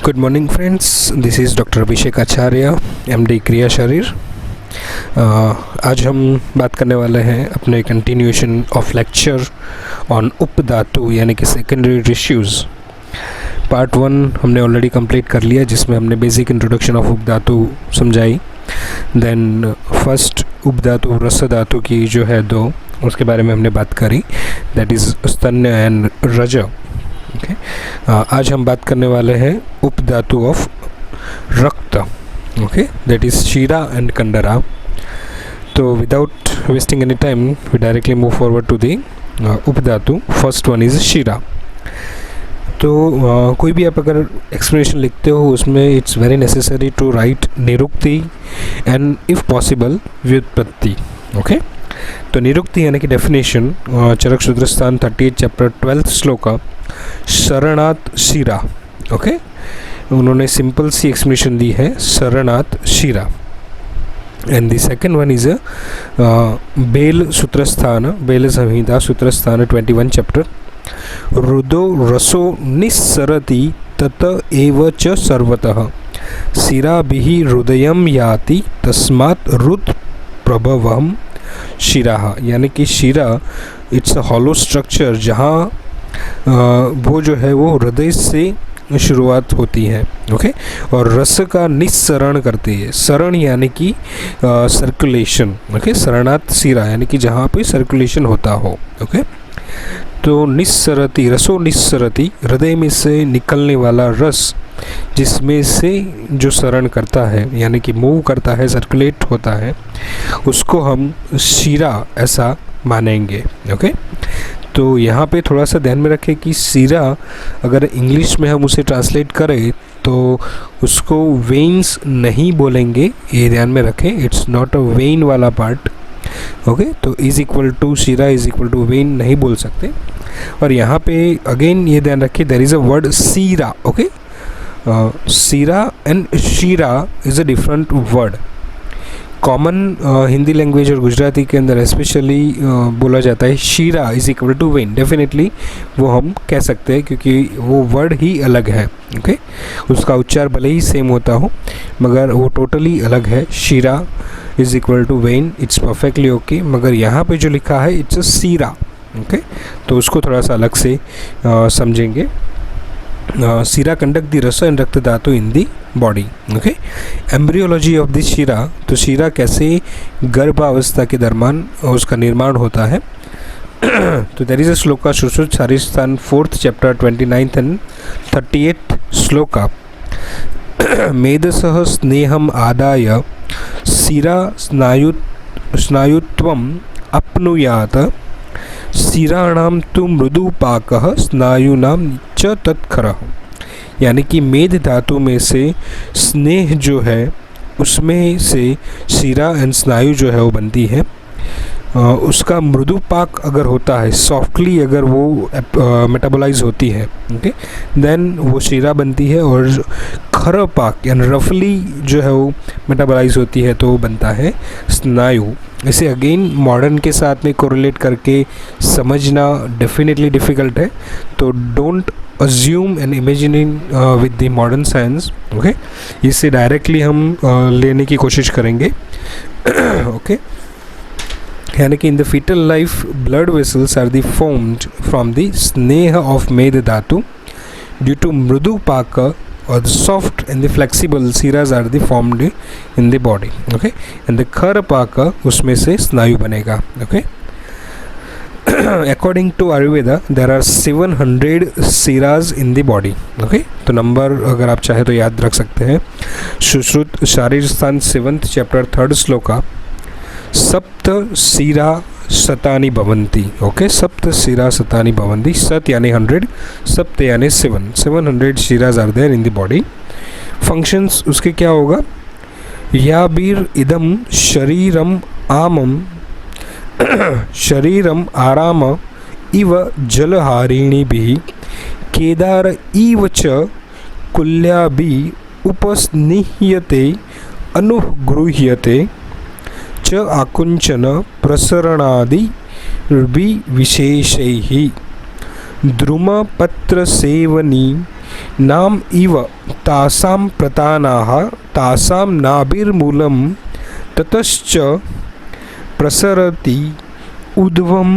Good morning friends, this is doctor Abhishek Acharya, MD क्रिया शरीर। आज हम बात करने वाले हैं अपने कंटिन्यूएशन ऑफ लेक्चर ऑन उपधातु यानी कि सेकेंडरी टिश्यूज़। पार्ट 1 हमने ऑलरेडी कंप्लीट कर लिया, जिसमें हमने बेसिक इंट्रोडक्शन ऑफ उपधातु समझाई। देन फर्स्ट उपधातु रस धातु की जो है 2, उसके बारे में हमने बात करी, that is stanya and raja. Okay, आज हम बात करने वाले हैं upadhatu of rakta, okay, that is sira and kandara. तो without wasting any time we directly move forward to the upadhatu. First one is sira. तो कोई भी आप अगर एक्सप्लेनेशन लिखते हो उसमें it's very necessary to write nirukti and if possible vyutpatti. Okay, तो निरुक्ति यानी कि डेफिनेशन, चरक सूत्रस्थान 38 चैप्टर 12 श्लोका शरणात् शिरा। ओके, उन्होंने सिंपल सी एक्सप्लेनेशन दी है, शरणात् शिरा। And the second one is Bhela Sutrasthana, Bhela Samhita Sutrasthana 21 chapter, रुदो रसो निस्सरति तत एव च सर्वतः शिराभिः हृदयं याति तस्मात् रुद् प्रभवम् शिरा। यानी कि शिरा इट्स अ हॉलो स्ट्रक्चर, जहाँ वो जो है वो हृदय से शुरुआत होती है। ओके, और रस का निस्सरण करती है। सरण यानी कि सर्कुलेशन। ओके, शरणात् शिरा यानी कि जहाँ पे सर्कुलेशन होता हो। ओके, तो निस्सरति रसो निस्सरति, हृदय में से निकलने वाला रस जिसमें से जो शरण करता है यानी कि मूव करता है, सर्कुलेट होता है, उसको हम शिरा ऐसा मानेंगे। ओके, तो यहाँ पे थोड़ा सा ध्यान में रखें कि शिरा अगर इंग्लिश में हम उसे ट्रांसलेट करें तो उसको वेन्स नहीं बोलेंगे, ये ध्यान में रखें। इट्स नॉट अ वेन वाला पार्ट। ओके, तो इज इक्वल टू शिरा इज इक्वल टू वेन नहीं बोल सकते। और यहाँ पे अगेन ये ध्यान रखिए, देयर इज़ अ वर्ड सीरा। ओके, सीरा एंड शीरा is a different word. Common Hindi language और गुजराती के अंदर स्पेशली बोला जाता है शीरा is equal to vein. Definitely वो हम कह सकते हैं क्योंकि वो वर्ड ही अलग है। ओके, उसका उच्चार भले ही सेम होता हो मगर वो टोटली अलग है। शीरा is equal to vein, it's perfectly okay, मगर यहाँ पे जो लिखा है इट्स अ सीरा। ओके, तो उसको थोड़ा सा अलग से समझेंगे। शिरा conduct the rasa and rakta dhatu in the body. Okay, embryology of the sira, तो शिरा कैसे गर्भावस्था के दरम्यान उसका निर्माण होता है। तो there is a shloka Sushruta Sharirasthana 4th chapter 29th and 38 shloka, मेधसः स्नेहम आदाय शिरा स्नायुत्वम अपनुयात शिराणाम तु मृदुपाकः स्नायुनाम च तत्खरः। यानी कि मेध धातु में से स्नेह जो है उसमें से शिरा एंड स्नायु जो है वो बनती है। उसका मृदुपाक अगर होता है, सॉफ्टली अगर वो मेटाबोलाइज होती है, ओके, देन वो शिरा बनती है। और खर पाक यानी रफली जो है वो मेटाबोलाइज होती है तो वो बनता है स्नायु। इसे अगेन मॉडर्न के साथ में कोरिलेट करके समझना डेफिनेटली डिफ़िकल्ट है, तो don't assume and imagining with the modern science. Okay, इसे डायरेक्टली हम लेने की कोशिश करेंगे। ओके, यानी कि in the foetal life blood vessels are the formed from the स्नेह ऑफ मेद धातु ड्यू टू मृदु पाक, और the soft and the flexible shiras are the formed in the body. Okay, and the kharapaka उसमें से स्नायु बनेगा. Okay, according to Ayurveda there are 700 shiras in the body. Okay, तो नंबर अगर आप चाहे तो याद रख सकते हैं। Sushruta शारीरस्थान 7th chapter 3rd shloka, सप्त शिरा शतानि भवन्ति। ओके, सप्त शिरा शतानि भवन्ति। सत यानी 100, सप्त यानी 700 शिराज are there in the body. Functions उसके क्या होगा, याबीर इदम शरीरम आमम शरीरम आराम इव जलहारिणी भी केदार इव च कुल्याभि उपस्निह्यते अनुगृह्यते च आकुंचन प्रसरणादि विशेषैः द्रुमपत्र सेवनी नाम इव तासां प्रतानाः तासां नाभिर्मूलं ततश्च प्रसरति ऊर्ध्वम्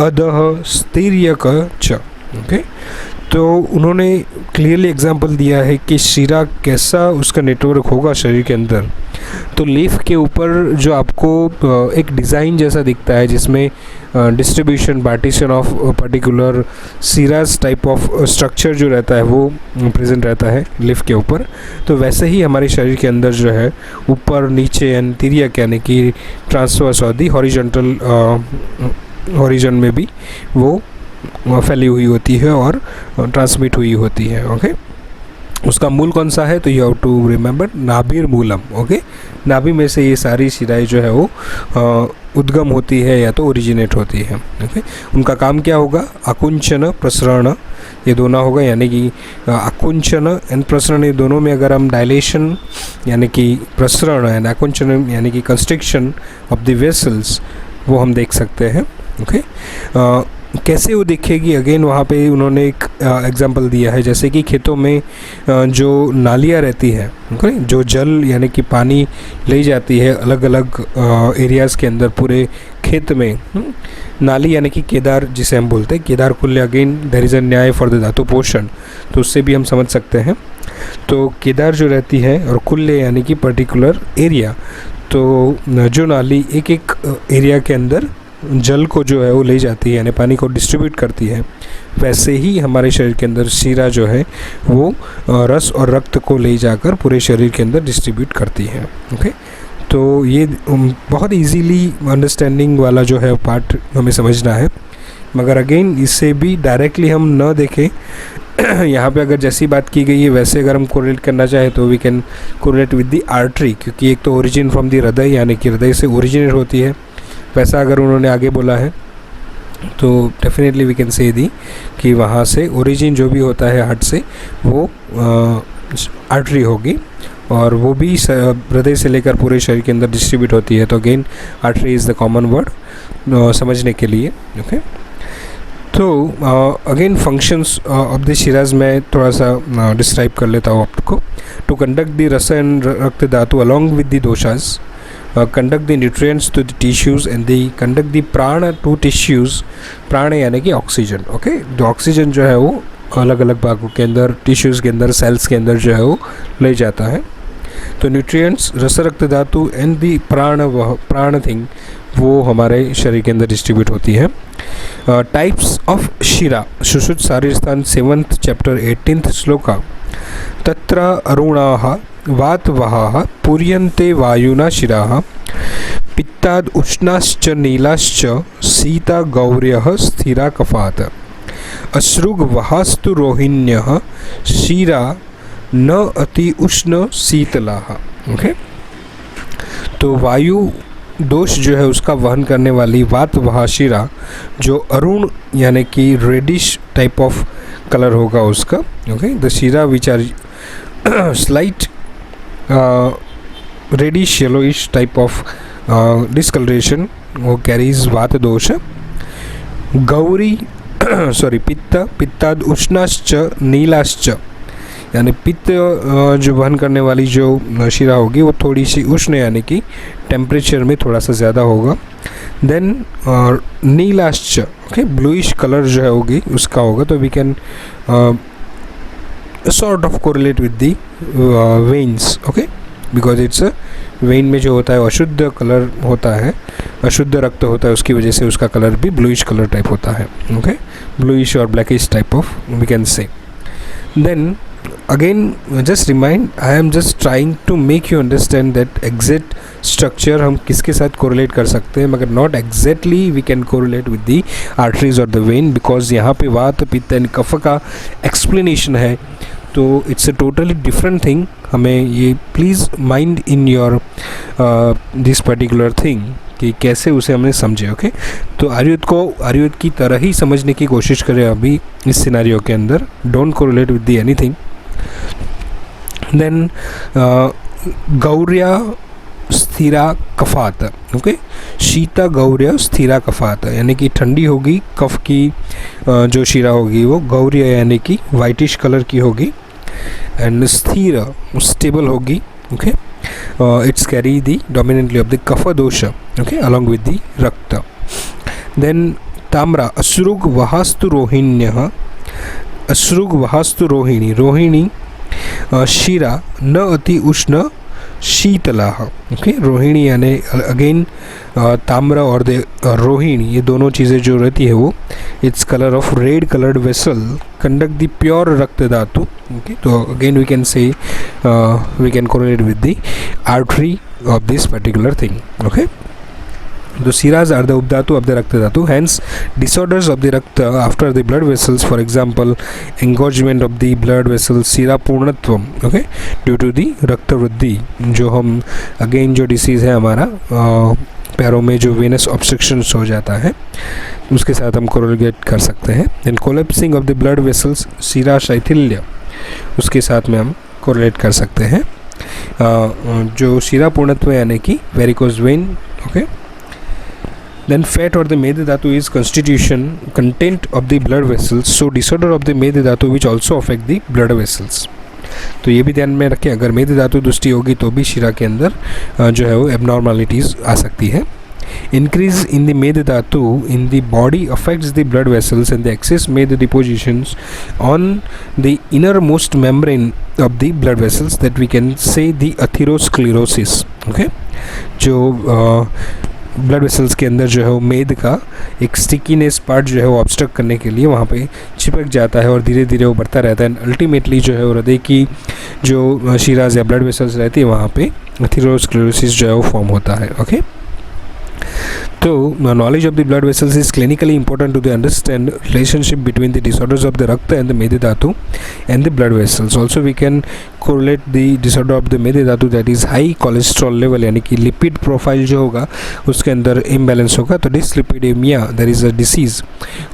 अधः स्थिर्यक च। ओके, तो उन्होंने क्लियरली एग्जांपल दिया है कि शिरा कैसा उसका नेटवर्क होगा शरीर के अंदर। तो लीफ के ऊपर जो आपको एक डिज़ाइन जैसा दिखता है जिसमें distribution partition of particular serous type of structure जो रहता है वो प्रेजेंट रहता है लीफ के ऊपर। तो वैसे ही हमारे शरीर के अंदर जो है ऊपर नीचे एंड तिर्यक यानी कि ट्रांसवर्स और दी हॉरिजॉन्टल हॉरिजॉन में भी वो फैली हुई होती है और ट्रांसमिट हुई होती है। ओके, उसका मूल कौन सा है? तो you have to remember नाभिर Moolam. Okay, नाभि में से ये सारी शिराएं जो है वो उद्गम होती है या तो ओरिजिनेट होती है। ओके, उनका काम क्या होगा? आकुंचन प्रसरण, ये दोनों होगा, यानी कि आकुंचन एंड प्रसरण, ये दोनों में अगर हम डायलेशन यानी कि प्रसरण एंड आकुंचन यानी कि कंस्ट्रिक्शन ऑफ द वेसल्स वो हम देख सकते हैं। ओके, कैसे वो दिखेगी? अगेन वहाँ पे उन्होंने एक एग्जांपल दिया है, जैसे कि खेतों में जो नालियाँ रहती है, ओके, जो जल यानी कि पानी ले जाती है अलग अलग एरियाज़ के अंदर पूरे खेत में। नाली यानी कि केदार जिसे हम बोलते हैं, केदार कुल्य, again there is a nyaya for the धातु पोषण, तो उससे भी हम समझ सकते हैं। तो केदार जो रहती है और कुल्य यानी कि पर्टिकुलर एरिया, तो जो नाली एक एक एरिया के अंदर जल को जो है वो ले जाती है यानी पानी को डिस्ट्रीब्यूट करती है, वैसे ही हमारे शरीर के अंदर शिरा जो है वो रस और रक्त को ले जाकर पूरे शरीर के अंदर डिस्ट्रीब्यूट करती है। ओके, तो ये बहुत इजीली अंडरस्टैंडिंग वाला जो है पार्ट हमें समझना है, मगर अगेन इससे भी डायरेक्टली हम न देखें। यहाँ पे अगर जैसी बात की गई है वैसे अगर हम कोरिलेट करना चाहें तो we can correlate with the artery, क्योंकि एक तो ओरिजिन फ्रॉम द हृदय यानी कि हृदय से ओरिजिनेट होती है, वैसा अगर उन्होंने आगे बोला है तो डेफिनेटली वी कैन से दी कि वहाँ से ओरिजिन जो भी होता है हार्ट से वो आर्टरी होगी और वो भी हृदय से लेकर पूरे शरीर के अंदर डिस्ट्रीब्यूट होती है। तो again artery is the common word समझने के लिए। ओके, तो again functions of the siras में थोड़ा सा डिस्क्राइब कर लेता हूँ आपको। To conduct the rasa and rakta dhatu along with the doshas, conduct the nutrients to the tissues and they conduct the prana to tissues। प्राण यानी कि ऑक्सीजन। ओके, जो ऑक्सीजन जो है वो अलग अलग भागों के अंदर, टिश्यूज़ के अंदर, सेल्स के अंदर जो है वो ले जाता है। तो न्यूट्रिएंट्स रस रक्त धातु एंड दी प्राण थिंग वो हमारे शरीर के अंदर डिस्ट्रीब्यूट होती है। टाइप्स ऑफ शिरा, Sushruta शारीरस्थान 7th chapter 18th shloka. तत्र अरुणाः वातवहाः पूर्यन्ते वायुना शिराः पित्ताद् उष्णाश्च नीलाश्च शीता गौर्यः स्थिरा कफात् अश्रुग वहास्तु रोहिण्यः शिरा न अति उष्ण शीतलाः। ओके, तो वायु दोष जो है उसका वहन करने वाली वातवहा शिरा जो अरुण यानी कि रेडिश टाइप ऑफ कलर होगा उसका। ओके, द शिरा which are slight reddish yellowish type of discoloration वो carries वात दोष। गौरी पित्ताद उष्णाश्च नीलाश्च, यानी पित्त जो वहन करने वाली जो शिरा होगी वो थोड़ी सी उष्ण यानी कि टेम्परेचर में थोड़ा सा ज़्यादा होगा। देन नीलाश्च, ओके, ब्लूइश कलर जो है होगी उसका होगा। तो we can sort of correlate with the veins, okay, because it's a vein में जो होता है अशुद्ध कलर होता है, अशुद्ध रक्त होता है, उसकी वजह से उसका कलर भी ब्लूइश कलर टाइप होता है। ओके, ब्लूइश और blackish type of we can say. Then again just remind, I am just trying to make you understand that exact structure हम किसके साथ कोरिलेट कर सकते हैं, मगर not exactly we can correlate with the arteries और the vein, because यहाँ पे वात पित्त एंड कफ का एक्सप्लेनेशन है। तो it's a totally different thing. हमें ये please mind in your this particular thing कि कैसे उसे हमने समझे। ओके, तो आयुर्वेद की तरह ही समझने की कोशिश करें अभी इस सिनेरियो के अंदर। Don't correlate with the anything. Then गौर्या स्थिरा कफात, ओके, शीत गौर्य स्थिरा कफात, यानी कि ठंडी होगी, कफ की जो शिरा होगी वो गौर्य यानी कि वाइटिश कलर की होगी, एंड स्थिर स्टेबल होगी, okay, it's carry the dominantly of the kapha dosha, okay, along with the rakta. Then ताम्रा अश्रुग वहास्तु रोहिण्यः, अश्रुग वहास्तु रोहिणी, रोहिणी शिरा न अति उष्ण शीतला, ओके, रोहिणी यानी अगेन ताम्र और द रोहिणी, ये दोनों चीज़ें जो रहती है वो it's colour of red coloured vessel conduct the pure रक्त धातु, ओके. तो again we can say we can correlate with the artery of this particular thing, okay. The siras are the updhatu of the rakta dhatu, hence disorders of the rakta after the blood vessels, for example engorgement of the blood vessels, sira पूर्णत्वम, okay, due to the रक्त वृद्धि, जो हम again जो disease है हमारा पैरों में जो वेनस ऑब्स्ट्रक्शंस हो जाता है उसके साथ हम कोरिलेट कर सकते हैं. Then collapsing of the blood vessels, सिरा शैथिल्य, उसके साथ में हम कोरिलेट कर सकते हैं जो शिरा पूर्णत्व यानी कि varicose vein, okay. Then fat or the Medha dhatu is constitution content of the blood vessels, so disorder of the Medha dhatu which also affect the blood vessels. तो ये भी ध्यान में रखें, अगर मेद धातु दुष्टि होगी तो भी शिरा के अंदर जो है वो एबनॉर्मलिटीज़ आ सकती है. Increase in the med dhatu in the body affects the blood vessels and the excess med depositions on the innermost membrane of the blood vessels, that we can say the atherosclerosis, okay. जो blood vessels के अंदर जो है वो मेद का एक stickiness part जो है वो ऑब्स्ट्रक्ट करने के लिए वहाँ पे चिपक जाता है और धीरे धीरे वो बढ़ता रहता है, अल्टीमेटली जो है वो हृदय की जो शिराज या ब्लड वेसल्स रहती है वहाँ पे एथेरोस्क्लेरोसिस जो है वो फॉर्म होता है, okay. So knowledge of the blood vessels is clinically important to the understand relationship between the disorders of the rakta and the medha dhatu and the blood vessels. Also we can correlate the disorder of the medha dhatu, that is high cholesterol level, यानी कि lipid profile जो होगा उसके अंदर imbalance होगा. तो dyslipidemia, there is a disease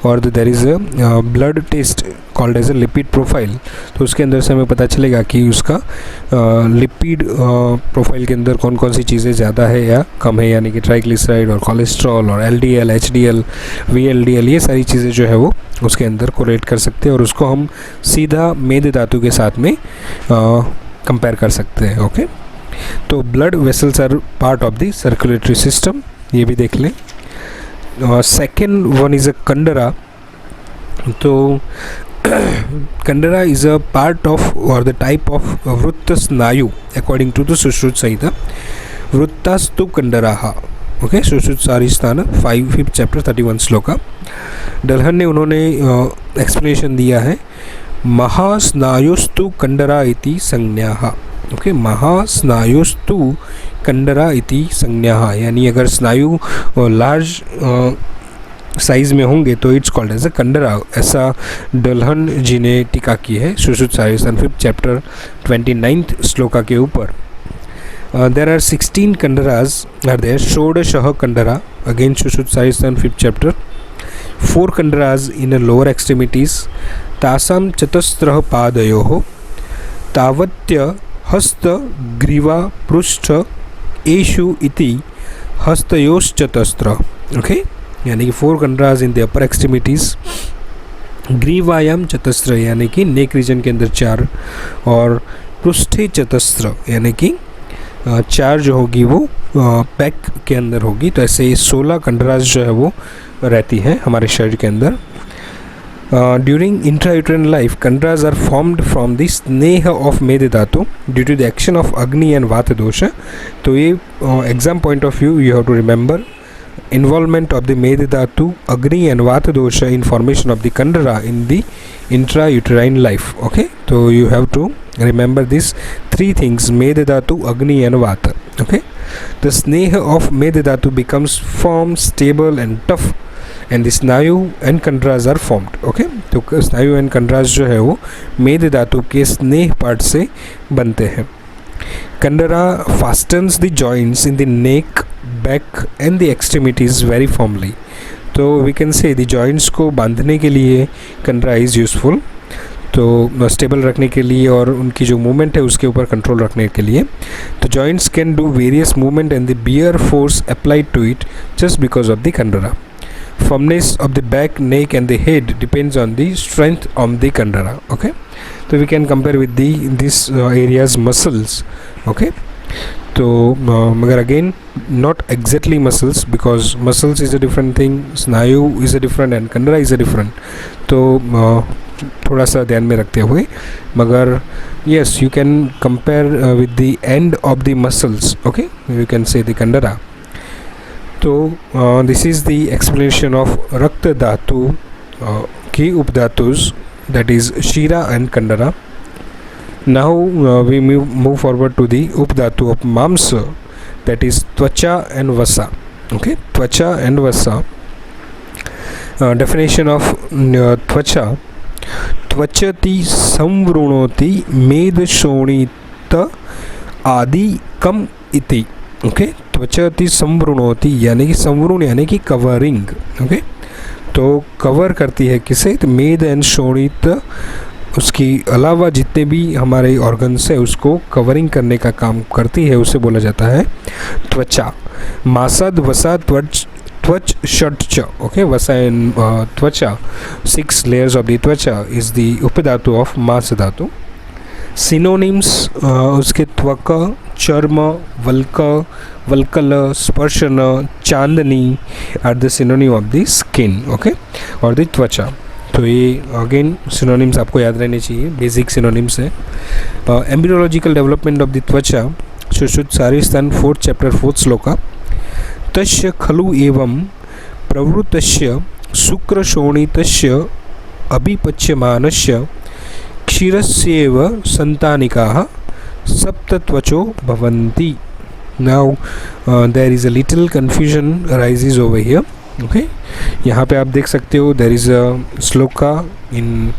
or there is a blood test called as a lipid profile. तो उसके अंदर से हमें पता चलेगा कि उसका लिपिड प्रोफाइल के अंदर कौन कौन सी चीज़ें ज़्यादा है या कम है, यानी कि ट्राइग्लिसराइड और कोलेस्ट्रॉल और LDL, HDL, VLDL, ये सारी चीज़ें जो है वो उसके अंदर कोरिलेट कर सकते हैं और उसको हम सीधा मेद धातु के साथ में कंपेयर कर सकते हैं, ओके. तो blood vessels are part of the circulatory system, ये भी देख लें. सेकेंड वन इज़ अ कंडरा. तो कंडरा is a part of or the type of वृत्त स्नायु according to the Sushruta Samhita. वृत्तास्तु कंडराः, okay, Sushruta Sharirasthana 5th chapter 31 shloka. डलहन ने उन्होंने एक्सप्लेनेशन दिया है, महास्नायुस्तु कंडरा इति संज्ञाः, ओके. महास्नायुस्तु कंडरा इति संज्ञाः, यानी अगर स्नायु लार्ज साइज़ में होंगे तो इट्स कॉल्ड एज अ कंडरा, ऐसा डलहन जी ने टीका की है Sushruta Sharirasthana 5th chapter 29th shloka के ऊपर. There are 16 kandaras are there. षोडशः कंडरा, again Sushruta Sharirasthana 5th chapter. 4 kandaras in lower extremities. तासाम चतस्रः पादयोः. तावत्य हस्त ग्रीवा पृष्ठ एषु इति हस्तयोश्चतस्र, ओके. यानी कि 4 kandaras in the upper extremities. ग्रीवायाम चतस्र यानी कि नेक रीजन के अंदर 4, और पृष्ठे चतस्र यानी कि 4 जो होगी वो पैक के अंदर होगी. तो ऐसे 16 कंडराज जो है वो रहती है हमारे शरीर के अंदर. During intrauterine life kandaras are formed from the स्नेह ऑफ मेद धातु due to the action of agni and वात दोष. तो ये exam point of view you have to remember involvement of the Medha dhatu, Agni and Vata dosha in formation of the Kandara in the intrauterine life, okay. So you have to remember these 3 things, Medha dhatu, Agni and Vata, okay. The sneha of Medha dhatu becomes firm, stable and tough and the Snayu and Kandaras are formed, okay. तो Snayu and Kandaras जो है वो Medha dhatu के स्नेह part से बनते हैं. Kandara fastens the joints in the neck, back and the extremities very firmly. तो we can say the joints को बांधने के लिए Kandara is useful. तो स्टेबल रखने के लिए और उनकी जो मूवमेंट है उसके ऊपर कंट्रोल रखने के लिए। तो joints can do various movement and the bear force applied to it just because of the कंडरा। Firmness of the back, neck and the head depends on the strength of the kandara. Okay, so we can compare with these areas muscles. Okay, so मगर again not exactly muscles, because muscles is a different thing, स्नायु is a different and kandara is a different. तो थोड़ा सा ध्यान में रखते हुए, मगर yes you can compare with the end of the muscles. Okay, you can say the kandara. तो this is the explanation of rakta dhatu की upadhatus, that is sira and kandara. Now we move forward to the upadhatu of mamsa, that is tvacha and vasa. Okay, tvacha and vasa. Definition of tvacha: त्वचति संवृणोति मेदशोणित आदि कम इति. Okay, त्वचति संवृणोति यानी कि संवृण यानी कि covering. Okay, तो कवर करती है किसे? तो मेद एंड शोणित, उसकी अलावा जितने भी हमारे ऑर्गन्स है उसको कवरिंग करने का काम करती है, उसे बोला जाता है त्वचा. मासद वसा त्वच षट्च. ओके, वसा and tvacha, 6 layers of the tvacha is the upadhatu of mamsa dhatu. Synonyms उसके: त्वक, चर्म, वल्क, वल्कल, स्पर्शन, चांदनी are the synonym of the skin. Okay, और द त्वचा. तो ये अगेन सिनोनिम्स आपको याद रहने चाहिए, बेसिक सिनोनिम्स है. Embryological development of the tvacha, Sushruta Sharirasthana 4th chapter 4th shloka. तस्य खलु एवं प्रवृतस्य शुक्रशोणितस्य अभिपच्यमानस्य क्षीरस्येव संतानिकाः सप्तत्वचो भवन्ति. Now there is a little confusion arises over here. Okay, यहाँ पे आप देख सकते हो there is a shloka in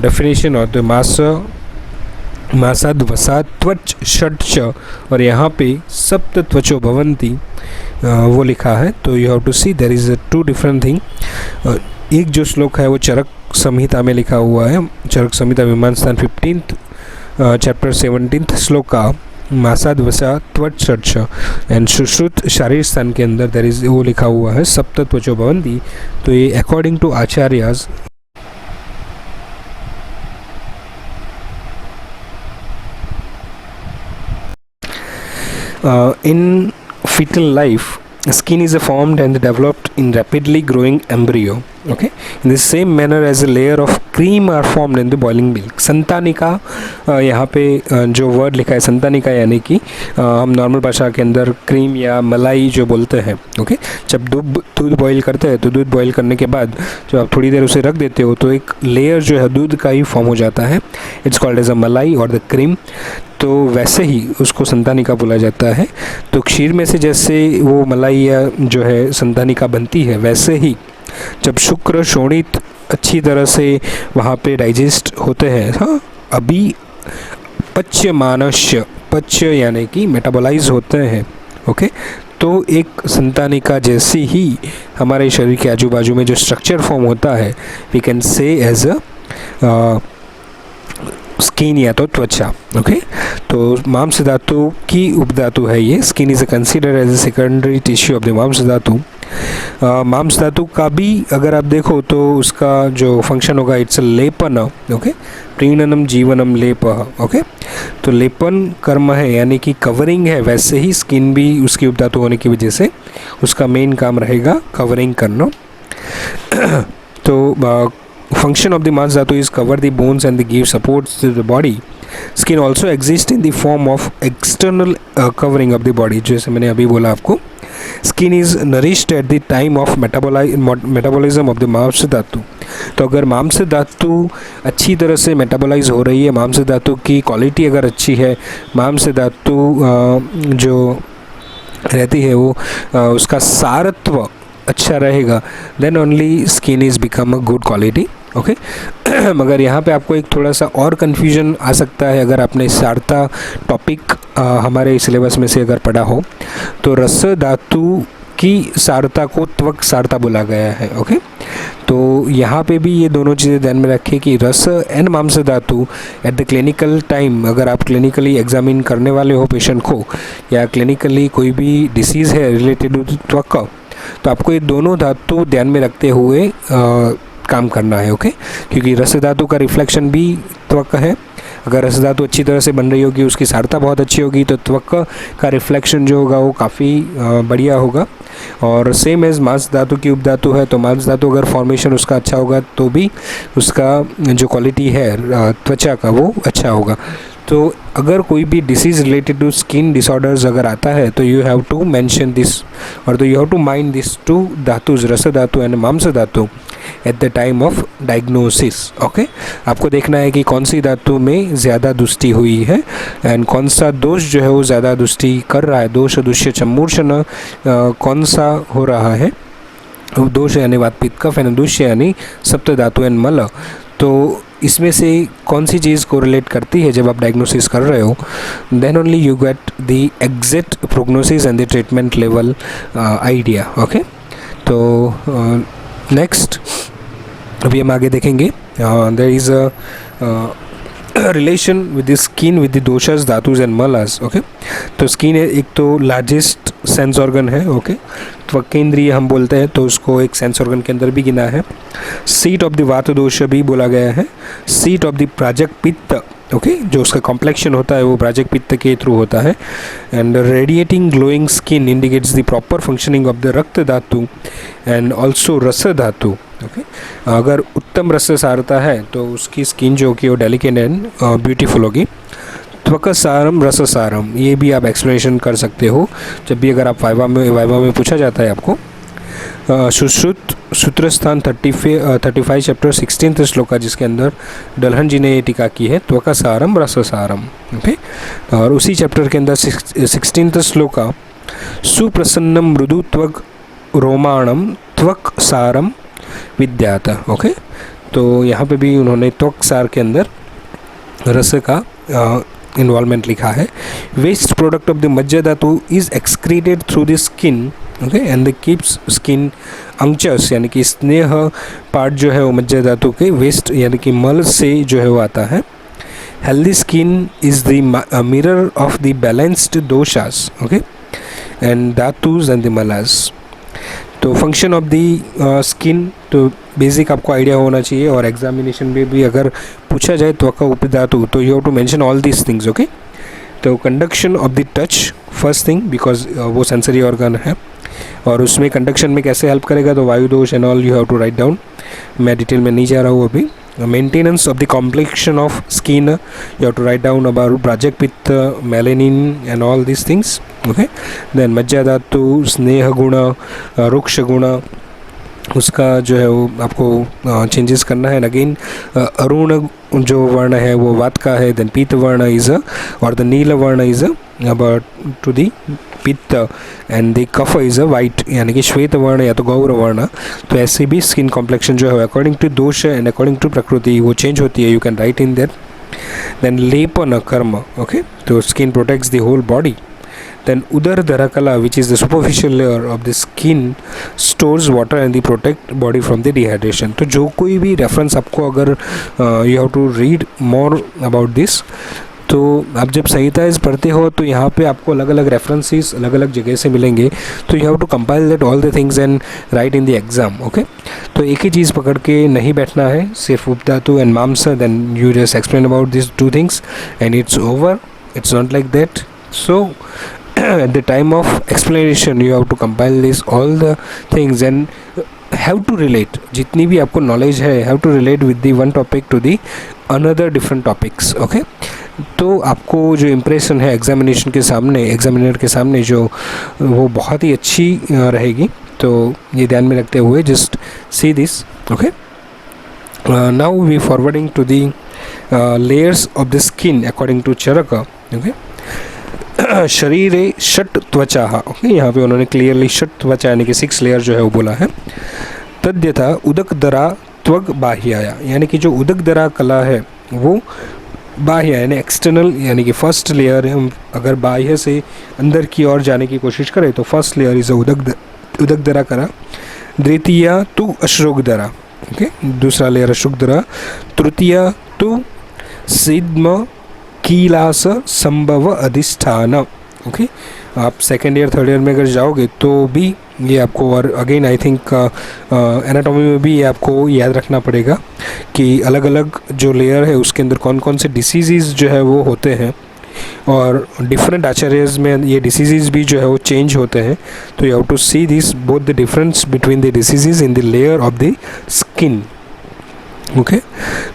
definition of the मासाद वसा त्वच षट्च, और यहाँ पे सप्तत्वचो भवन्ति वो लिखा है. तो you have to see there is a 2 different thing. एक जो श्लोक है वो चरक संहिता में लिखा हुआ है, चरक संहिता मीमांसा 15th chapter 17th श्लोका, मासाद वसा त्वच षट्च. एंड सुश्रुत शारीर स्थान के अंदर देयर इज वो लिखा हुआ है सप्तत्वचो भवन्ति. तो ये according to acharyas in fetal life, skin is formed and developed in rapidly growing embryo. Okay, in the same manner as a layer of cream are formed in the boiling milk. संतानिका, यहाँ पे जो वर्ड लिखा है संतानिका यानी कि हम normal भाषा के अंदर क्रीम या मलाई जो बोलते हैं. ओके, जब दूध बॉईल करते हैं तो दूध बॉईल करने के बाद जब आप थोड़ी देर उसे रख देते हो तो एक लेयर जो है दूध का ही फॉर्म हो जाता है. इट्स कॉल्ड एज अ मलाई और द क्रीम. तो वैसे ही उसको संतानिका बोला जाता है. तो क्षीर में से जैसे वो मलाई या जो है संतानिका बनती है, वैसे ही जब शुक्र शोणित अच्छी तरह से वहाँ पे डाइजेस्ट होते हैं, हाँ, अभी पच्यमानस्य, पच्य यानी कि मेटाबोलाइज होते हैं. ओके, तो एक संतानिका जैसी ही हमारे शरीर के आजू बाजू में जो स्ट्रक्चर फॉर्म होता है, we can say as a skin या तो त्वचा. ओके, तो मांस धातु की उपधातु है ये. Skin is considered as a secondary tissue of the मांस धातु. मांस धातु का भी अगर आप देखो तो उसका जो फंक्शन होगा इट्स लेपन. ओके, प्रीणनम जीवनम लेप. ओके, तो लेपन कर्म है यानी कि कवरिंग है, वैसे ही स्किन भी उसकी उपधातु होने की वजह से उसका मेन काम रहेगा कवरिंग करना. तो function of the Mans Dhatu is cover the bones and give supports to the body. Skin also exists in the form of external covering of the body. जैसे मैंने अभी बोला आपको, skin is nourished at the time of metabolism of the मांस धातु. तो अगर मांस धातु अच्छी तरह से मेटाबोलाइज हो रही है, मांस धातु की क्वालिटी अगर अच्छी है, मांस धातु जो रहती है वो उसका सारत्व अच्छा रहेगा, then only skin is become a good quality. Okay, मगर यहाँ पे आपको एक थोड़ा सा और कन्फ्यूजन आ सकता है अगर आपने सारता टॉपिक हमारे सिलेबस में से अगर पढ़ा हो. तो रस धातु की सारता को त्वक सारता बोला गया है। ओके, तो यहाँ पे भी ये दोनों चीज़ें ध्यान में रखें कि रस and mamsa dhatu at the clinical time, अगर आप क्लिनिकली एग्जामिन करने वाले हो पेशेंट को, या क्लिनिकली कोई भी डिसीज़ है रिलेटेड टू त्वक, तो आपको ये दोनों धातु ध्यान में रखते हुए काम करना है। ओके, क्योंकि रस धातु का रिफ्लेक्शन भी त्वक है। अगर रस धातु अच्छी तरह से बन रही होगी, उसकी सारता बहुत अच्छी होगी, तो त्वक का रिफ्लेक्शन जो होगा वो काफ़ी बढ़िया होगा। और सेम एज मांस धातु की उपधातु है, तो मांस धातु अगर फॉर्मेशन उसका अच्छा होगा तो भी उसका जो क्वालिटी है त्वचा का वो अच्छा होगा। तो अगर कोई भी disease related to skin disorders अगर आता है, तो you have to mention this, और तो you have to mind this two dhatus, rasa dhatu and mamsa dhatu at the time of diagnosis. Okay, आपको देखना है कि कौन सी धातु में ज़्यादा दुष्टि हुई है एंड कौन सा दोष जो है वो ज़्यादा दुष्टि कर रहा है। दोष दुष्य चमूर्षण कौन सा हो रहा है, दोष यानी वात पित्त कफ एंड दुष्य यानी सप्त धातु एंड मल। तो इसमें से कौन सी चीज़ को रिलेट करती है जब आप डायग्नोसिस कर रहे हो, then only you get the exact prognosis and the treatment level idea. Okay, तो नेक्स्ट अभी हम आगे देखेंगे, there is a relation with the skin with the doshas dhatus and malas. Okay, तो स्किन एक तो लार्जेस्ट सेंस ऑर्गन है। ओके, त्वकेंद्रिय हम बोलते हैं, तो उसको एक सेंस ऑर्गन के अंदर भी गिना है। सीट ऑफ द वात दोष भी बोला गया है, सीट ऑफ द प्राजक पित्त। ओके, जो उसका कॉम्प्लेक्शन होता है वो प्राजक पित्त के थ्रू होता है। And radiating glowing skin indicates the proper functioning of the रक्त धातु एंड ऑल्सो रस धातु। ओके, अगर उत्तम रस सारता है तो उसकी स्किन जो कि वो डेलिकेट एंड ब्यूटीफुल होगी। त्वकसारम रससारम, ये भी आप एक्सप्लेनेशन कर सकते हो जब भी अगर आप वाइवा में पूछा जाता है आपको। सुश्रुत सूत्रस्थान 35 चैप्टर 16th श्लोका, जिसके अंदर दलहन जी ने ये टीका की है, त्वकसारम रससारम। ओके, और उसी चैप्टर के अंदर 16th श्लोका, सुप्रसन्नम मृदु त्वक रोमाणम त्वक सारम विद्यात। ओके, तो यहाँ पे भी उन्होंने त्वक सार के अंदर रस का इन्वॉल्वमेंट लिखा है। Waste product of the majja dhatu is excreted through the skin. Okay, and the keeps skin unctuous, यानी कि स्नेह पार्ट जो है वो मज्जा धातु के वेस्ट यानी कि मल से जो है वो आता है। Healthy skin is the mirror of the balanced doshas. Okay, and dhatus and the malas. तो फंक्शन ऑफ द स्किन तो बेसिक आपको आइडिया होना चाहिए, और एग्जामिनेशन में भी अगर पूछा जाए त्वक उपधातु तो you have to mention all these things. Okay, तो conduction of the touch first thing, because वो सेंसरी ऑर्गन है, और उसमें कंडक्शन में कैसे हेल्प करेगा, तो वायु दोष and all you have to write down. मैं डिटेल में नहीं जा रहा हूँ अभी। Maintenance of the complexion of skin, you have to write down about Brajak Pitta, melanin and all these things. Okay, then मज्जा धातु, स्नेह गुण, रुक्ष गुण, उसका जो है वो आपको चेंजेस करना है। अगेन अरुण जो वर्ण है वो वात का है, देन पीत वर्ण इज और द नील वर्ण इज अबाउट टू दी पित्त, एंड द कफ इज अ वाइट यानी कि श्वेत वर्ण या तो गौर वर्ण। तो ऐसे भी स्किन कॉम्प्लेक्शन जो है according to dosha and according to prakriti वो चेंज होती है। You can write in that. Then लेपन कर्म। ओके, तो skin protects the whole body. Then udar dharakala, which is the superficial layer of the skin, stores water and the protect body from the dehydration. तो जो कोई भी reference आपको अगर you have to read more about this, तो आप जब संहिताएं पढ़ते हो तो यहाँ पे आपको अलग अलग रेफरेंसेस अलग अलग जगह से मिलेंगे। तो you have to compile that all the things and write in the exam. Okay, तो एक ही चीज़ पकड़ के नहीं बैठना है, सिर्फ उपधातु एंड मांस, then you just explain about this two things and it's over. It's not like that. So at the time of explanation you have to compile this all the things and have to relate, जितनी भी आपको knowledge है have to relate with the one topic to the another different topics. okay, तो आपको जो impression है examination के सामने, एग्जामिनर के सामने जो वो बहुत ही अच्छी रहेगी। तो ये ध्यान में रखते हुए just see this. Okay, now we forwarding to the layers of the skin according to Charaka. Okay, शरीरे षट त्वचा। ओके, यहाँ पे उन्होंने क्लियरली षट त्वचा यानी कि 6 लेयर जो है वो बोला है। तद्यथा उदक दरा त्वग बाह्याया, यानी कि जो उदक दरा कला है वो बाह्य यानी एक्सटर्नल यानी कि फर्स्ट लेयर है। हम अगर बाह्य से अंदर की ओर जाने की कोशिश करें तो फर्स्ट लेयर इज़ उदक उदगधरा करा। द्वितीया तु अश्रुगधरा, ओके, दूसरा लेयर अश्रुगधरा। तृतीया तु सिद्म कीलास संभव अधिष्ठान, ओके। आप सेकेंड ईयर थर्ड ईयर में अगर जाओगे तो भी ये आपको, और अगेन आई थिंक एनाटॉमी में भी ये आपको याद रखना पड़ेगा कि अलग अलग जो लेयर है उसके अंदर कौन कौन से डिसीज़ जो है वो होते हैं, और डिफरेंट आचार्यज में ये डिसीज़ भी जो है वो चेंज होते हैं। तो you have to see this both the difference between the disease in the layer of the skin, okay.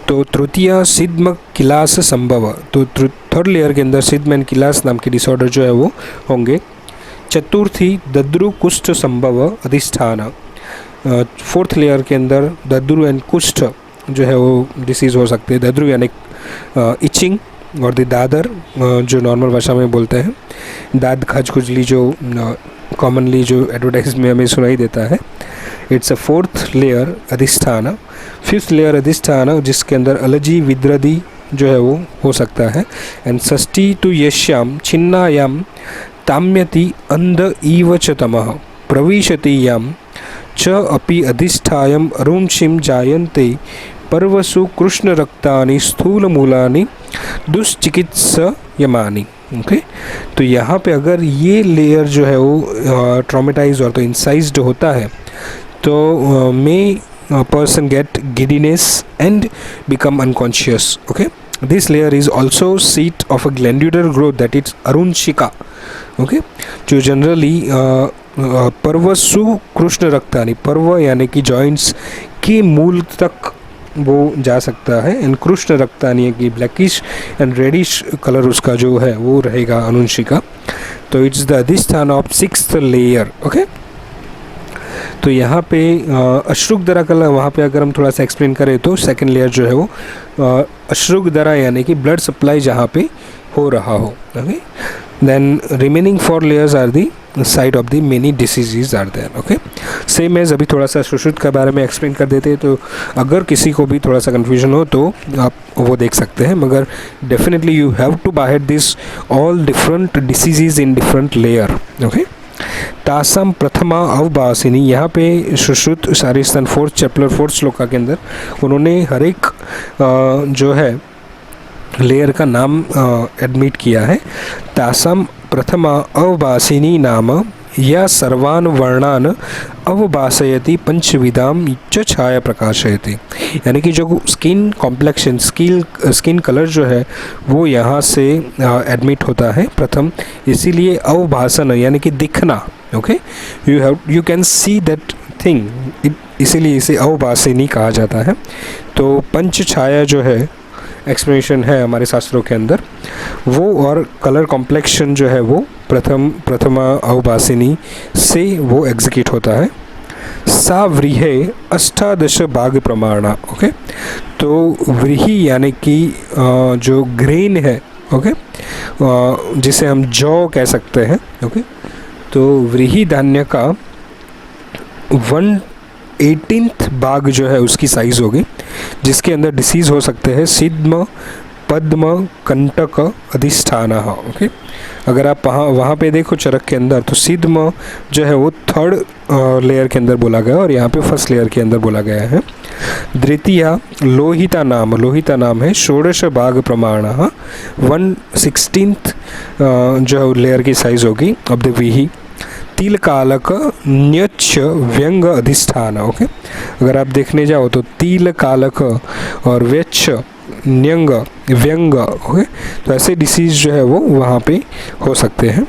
तो तृतीया सिद्म किलास संभव, तो थर्ड लेयर के अंदर सिद्म एंड किलास नाम के डिसऑर्डर जो है वो होंगे। चतुर्थी दद्रु कुष्ठ संभव अधिष्ठान, फोर्थ लेयर के अंदर दद्रु एंड कुष्ठ जो है वो डिसीज़ हो सकते हैं। दद्रु यानी इचिंग, और द दादर जो नॉर्मल भाषा में बोलते हैं, दाद खज खुजली जो कॉमनली जो एडवर्टाइज में हमें सुनाई देता है। इट्स अ फोर्थ लेयर अधिष्ठान। फिफ्थ लेयर अधिष्ठान जिसके अंदर अलर्जी विद्रदी जो है वो हो सकता है। एंड षष्ठी तो यश्याम छिन्नायाम ताम्यति अंध इव च तमः प्रविशति याम च अपि अधिष्ठायम अरुंशिम जायन्ते पर्वसु कृष्ण रक्तानि स्थूल मूलानि दुष्चिकित्सयमानि, ओके। तो यहाँ पे अगर ये लेयर जो है वो ट्रॉमेटाइज और तो इंसाइज्ड होता है तो मे person get giddiness and become unconscious, okay. This layer is also seat of a glandular growth that is arunshika, okay, जो जनरली पर्वसु कृष्ण रक्तानि, पर्व यानी कि जॉइंट्स के मूल तक वो जा सकता है। एंड कृष्ण रक्तानि की ब्लैकिश एंड रेडिश कलर उसका जो है वो रहेगा अनुंशिका। तो इट्स द अधिष्ठान ऑफ सिक्स्थ लेयर, ओके। तो यहाँ पे अश्रुगधरा कलर, वहाँ पे अगर हम थोड़ा सा एक्सप्लेन करें तो सेकंड लेयर जो है वो अश्रुगधरा यानी कि ब्लड सप्लाई जहाँ पे हो रहा हो, okay. Then remaining 4 layers are the side of the many diseases are there, okay. Same as अभी थोड़ा सा सुश्रुत के बारे में एक्सप्लेन कर देते हैं, तो अगर किसी को भी थोड़ा सा कन्फ्यूजन हो तो आप वो देख सकते हैं, मगर definitely you have to behead this all different diseases in different layer, okay. तासम प्रथमा अवभासिनी, यहाँ पे Sushruta शारीस्थान 4th chapter 4th shloka के अंदर उन्होंने हर एक जो है लेयर का नाम एडमिट किया है। तासम प्रथमा अवभासिनी नाम या सर्वान वर्णान अवभासयति पंचविधाम च छाया प्रकाशयति, यानी कि जो स्किन कॉम्प्लेक्शन स्किन कलर जो है वो यहाँ से एडमिट होता है प्रथम, इसीलिए अवभासन यानी कि दिखना, okay. You can see that thing, इसीलिए इसे अवभासिनी कहा जाता है। तो पंच छाया जो है एक्सप्लेनेशन है हमारे शास्त्रों के अंदर वो, और कलर कॉम्प्लेक्शन जो है वो प्रथमा अवभासिनी से वो एग्जीक्यूट होता है। सा व्रीहे अष्टादश भाग प्रमाणा, ओके। तो व्रीहि यानी कि जो ग्रेन है, ओके, जिसे हम जौ कह सकते हैं, ओके। तो व्रीहि धान्य का 1/18 भाग जो है उसकी साइज़ होगी, जिसके अंदर डिसीज़ हो सकते हैं सिद्म पद्म कंटक अधिष्ठान, ओके। अगर आप वहाँ पे देखो चरक के अंदर तो सिद्म जो है वो 3rd लेयर के अंदर बोला गया और यहाँ पे 1st लेयर के अंदर बोला गया है। द्वितीया लोहिता नाम है षोडश भाग प्रमाण 1/16 जो लेयर की साइज़ होगी ऑफ द व्रीहि। तिलकालक न्यच्छ व्यंग अधिष्ठान, ओके। अगर आप देखने जाओ तो तिलकालक और व्यच्छ न्यंग व्यंग, ओके। तो ऐसे डिसीज़ जो है वो वहाँ पे हो सकते हैं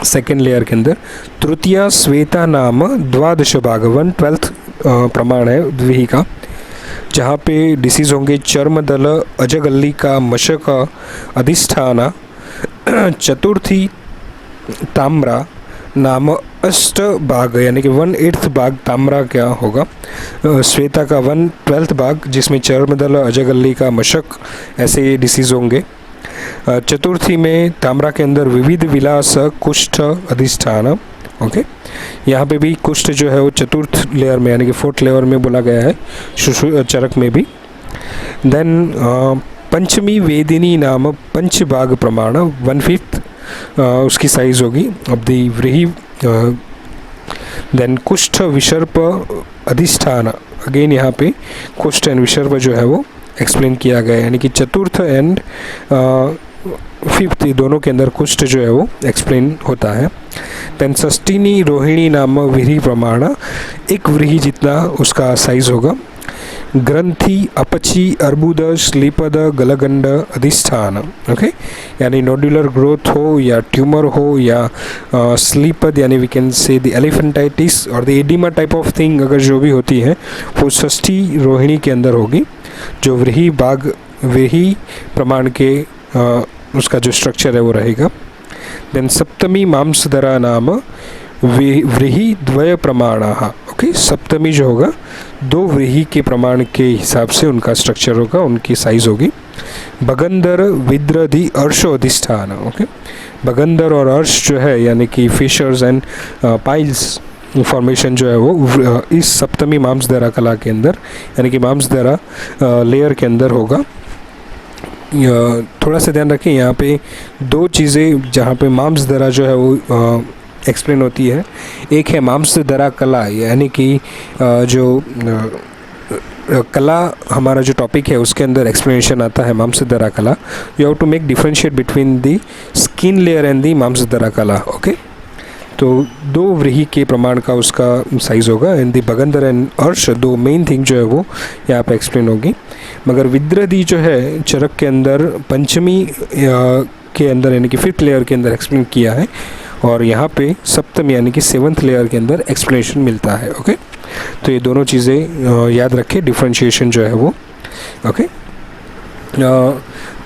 सेकेंड लेयर के अंदर। तृतीया श्वेता नाम 12 भाग 1/12 प्रमाण है व्रीहि का, जहाँ पे डिसीज़ होंगे चर्मदल अजगल्ली का मशक अधिष्ठान। चतुर्थी ताम्रा नाम 8 भाग यानी कि 1/8 भाग ताम्रा क्या होगा, श्वेता का 1/12 भाग जिसमें चर्मदल अजगल्ली का मशक ऐसे डिसीज़ होंगे। चतुर्थी में ताम्रा के अंदर विविध विलास कुष्ठ अधिष्ठान, ओके। यहाँ पे भी कुष्ठ जो है वो चतुर्थ लेयर में यानी कि 4th लेयर में बोला गया है चरक में भी। देन पंचमी वेदिनी नाम 5 भाग प्रमाण 1/5 उसकी साइज़ होगी ऑफ द व्रीहि। देन कुष्ठ विसर्प अधिष्ठान, अगेन यहाँ पे कुष्ठ एंड विसर्प जो है वो एक्सप्लेन किया गया है, यानी कि चतुर्थ एंड फिफ्थ दोनों के अंदर कुष्ठ जो है वो एक्सप्लेन होता है। देन षष्टिनी रोहिणी नाम व्रीहि प्रमाण, एक व्रीहि जितना उसका साइज होगा। ग्रंथि अपची अर्बुद श्लीपद गलगंड अधिष्ठान, ओके, यानी नोडुलर ग्रोथ हो या ट्यूमर हो या स्लीपद यानी we can say the elephantiasis और the edema type of thing अगर जो भी होती है वो षष्ठी रोहिणी के अंदर होगी, जो व्रीहि प्रमाण के उसका जो स्ट्रक्चर है वो रहेगा। देन सप्तमी मांसधरा नाम व्रीहि द्वय प्रमाणाः, ओके, सप्तमी जो होगा दो व्रीहि के प्रमाण के हिसाब से उनका स्ट्रक्चर होगा, उनकी साइज होगी। बगंदर विद्रधि अर्शोधिष्ठान, ओके, बगंदर और अर्श जो है यानी कि फिशर्स एंड पाइल्स फॉर्मेशन जो है वो इस सप्तमी मांसधरा कला के अंदर यानी कि मांसधरा लेयर के अंदर होगा। थोड़ा सा ध्यान रखें, यहाँ पे दो चीज़ें जहाँ पे मांसधरा जो है वो एक्सप्लेन होती है, एक है मांसधरा कला यानी कि जो कला हमारा जो टॉपिक है उसके अंदर एक्सप्लेनेशन आता है मांसधरा कला। You have to make differentiate between the skin layer and the मांसधरा कला, ओके। तो दो व्रीहि के प्रमाण का उसका साइज होगा एंड दी बगंदर एंड अर्श दो मेन थिंग जो है वो यहाँ पे एक्सप्लेन होगी। मगर विद्रधि जो है चरक के अंदर पंचमी के अंदर यानी कि फिफ्थ लेयर के अंदर एक्सप्लेन किया है और यहाँ पे सप्तम यानी कि सेवन्थ लेयर के अंदर एक्सप्लेनेशन मिलता है, ओके। तो ये दोनों चीज़ें याद रखें, डिफ्रेंशिएशन जो है वो, ओके।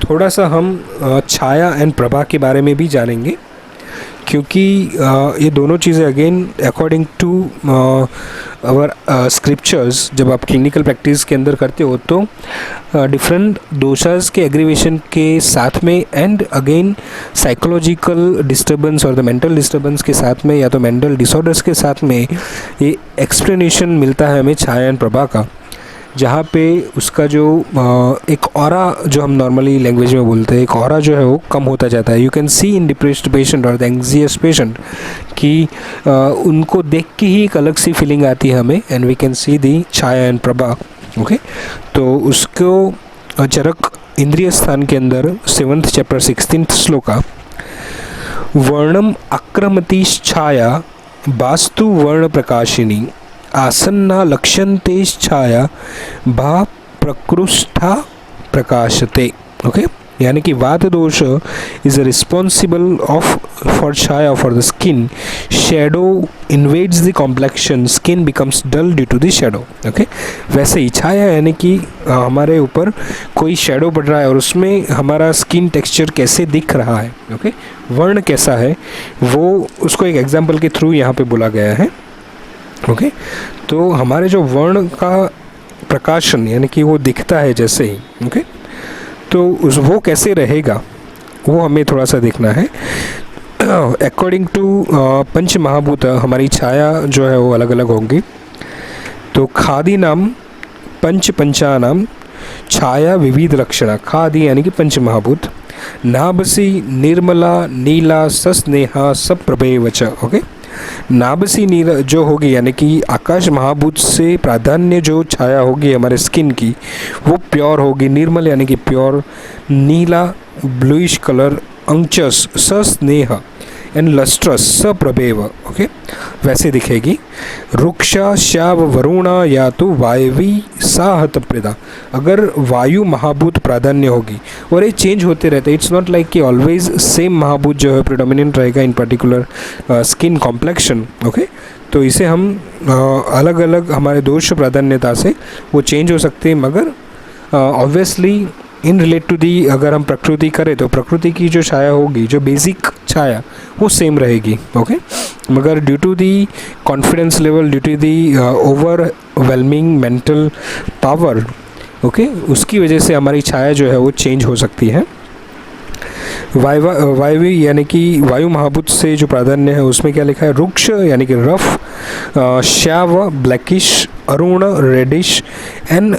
थोड़ा सा हम छाया एंड प्रभा के बारे में भी जानेंगे क्योंकि ये दोनों चीज़ें again according to our scriptures जब आप क्लिनिकल प्रैक्टिस के अंदर करते हो तो डिफरेंट दोषास के एग्रीवेशन के साथ में एंड अगेन साइकोलॉजिकल डिस्टर्बेंस और द मेंटल डिस्टर्बेंस के साथ में या तो मेंटल डिसऑर्डर्स के साथ में ये एक्सप्लेनेशन मिलता है हमें छाया एंड प्रभा का, जहाँ पे उसका जो एक ऑरा जो हम नॉर्मली लैंग्वेज में बोलते हैं, एक ऑरा जो है वो कम होता जाता है। You can see in depressed patient और द एंग्जियस पेशेंट कि उनको देख के ही एक अलग सी फीलिंग आती है हमें and we can see the छाया एंड प्रभा, ओके। तो उसको चरक इंद्रिय स्थान के अंदर 7th चैप्टर 16th श्लोका वर्णम आक्रमति छाया वास्तु वर्ण प्रकाशिनी आसन्ना लक्ष्यन्ते छाया भा प्रकृष्ठा प्रकाशते, ओके, यानी कि वात दोष इज रिस्पॉन्सिबल ऑफ फॉर छाया for the skin, shadow invades the complexion, skin becomes dull due to the shadow, okay. वैसे ही छाया यानी कि हमारे ऊपर कोई शेडो पड़ रहा है और उसमें हमारा स्किन टेक्सचर कैसे दिख रहा है, ओके, वर्ण कैसा है वो उसको एक एग्जाम्पल के थ्रू यहाँ पे बोला गया है, ओके। तो हमारे जो वर्ण का प्रकाशन यानी कि वो दिखता है जैसे ही, ओके, तो वो कैसे रहेगा वो हमें थोड़ा सा देखना है। अकॉर्डिंग टू पंच महाभूत हमारी छाया जो है वो अलग अलग होंगी। तो खादी नाम पंचानाम छाया विविध लक्षणा, खादी यानी कि पंच महाभूत, नाभसी निर्मला नीला सस्नेहा सप्रभेवच, ओके। नाभसी नील जो होगी यानी कि आकाश महाभूत से प्राधान्य जो छाया होगी हमारे स्किन की वो प्योर होगी, निर्मल यानी कि प्योर, नीला ब्लूइश कलर, अंचस सस्नेह एंड लस्ट्रस सप्रभेव, ओके, वैसे दिखेगी। रुक्षा श्याव वरुणा या तो वायवी साहत प्रदा, अगर वायु महाभूत प्राधान्य होगी और ये चेंज होते रहते हैं, इट्स नॉट लाइक कि ऑलवेज सेम महाभूत जो है प्रिडोमिनेंट रहेगा इन पर्टिकुलर स्किन कॉम्प्लेक्शन, ओके। तो इसे हम अलग अलग हमारे दोष प्राधान्यता से वो चेंज हो सकते हैं, मगर obviously in relate to the अगर हम प्रकृति करें तो प्रकृति की जो छाया होगी, जो बेसिक छाया वो सेम रहेगी, ओके। मगर due to the confidence level, due to the overwhelming mental power, okay, उसकी वजह से हमारी छाया जो है वो चेंज हो सकती है। वायवी यानी कि वायु महाभूत से जो प्राधान्य है उसमें क्या लिखा है, रुक्ष यानी कि रफ, श्याव ब्लैकिश, अरुण reddish and